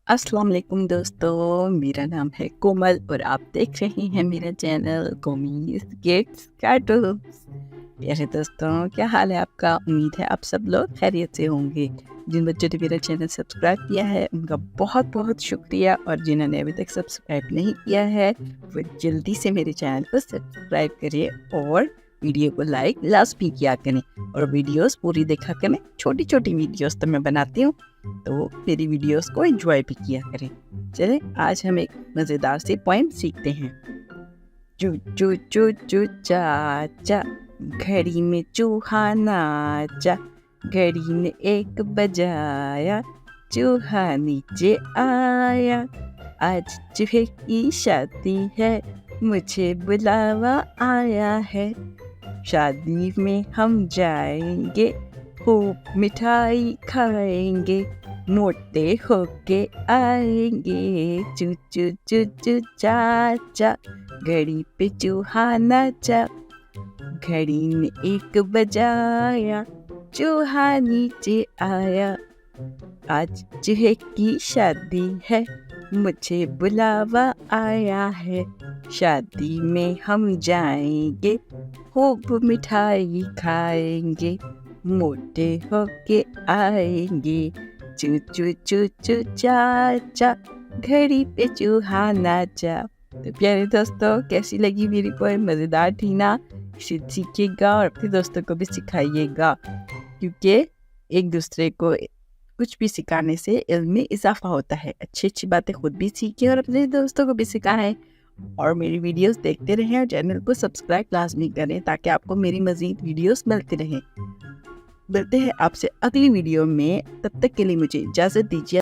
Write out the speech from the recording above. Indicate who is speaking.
Speaker 1: अस्सलाम वालेकुम दोस्तों, मेरा नाम है कोमल और आप देख रहे हैं मेरा चैनल कोमीज़ किड्स कार्टून्स। प्यारे दोस्तों, क्या हाल है आपका? उम्मीद है आप सब लोग खैरियत से होंगे। जिन बच्चों ने मेरा चैनल सब्सक्राइब किया है उनका बहुत बहुत शुक्रिया, और जिन्होंने अभी तक सब्सक्राइब नहीं किया है वो जल्दी से मेरे चैनल को सब्सक्राइब करिए और वीडियो को लाइक लाजमी किया करें और वीडियोस पूरी देखा करें। छोटी छोटी वीडियोस तो मैं बनाती हूँ, तो मेरी वीडियोस को एंजॉय भी किया करें। चलें, आज हम एक मज़ेदार सी पोएम सीखते हैं। चू चू चू चू चा चा, घड़ी में चूहा नाचा, घड़ी ने एक बजाया, चूहा नीचे आया। आज चूहे की शादी है, मुझे बुलावा आया है। शादी में हम जाएंगे, खूब मिठाई खाएंगे, मोटे होके आएंगे। चू चू चू चू चाचा, घड़ी पे चूहा नाचा, घड़ी ने एक बजाया, चूहा नीचे आया। आज चूहे की शादी है, मुझे बुलावा आया है। शादी में हम जाएंगे, खूब मिठाई खाएंगे, मोटे होके आएंगे। चू चू चू चू चाचा, घड़ी पे चूहा नाचा। तो प्यारे दोस्तों, कैसी लगी मेरी पोएम? मज़ेदार थी ना? इसे सीखिएगा और अपने दोस्तों को भी सिखाइएगा, क्योंकि एक दूसरे को कुछ भी सिखाने से इल्म में इजाफा होता है। अच्छी अच्छी बातें खुद भी सीखें और अपने दोस्तों को भी सिखाएं, और मेरी वीडियोस देखते रहें और चैनल को सब्सक्राइब लाजमी करें ताकि आपको मेरी मज़ीद वीडियोस मिलती रहें। मिलते हैं आपसे अगली वीडियो में, तब तक के लिए मुझे इजाज़त दीजिए।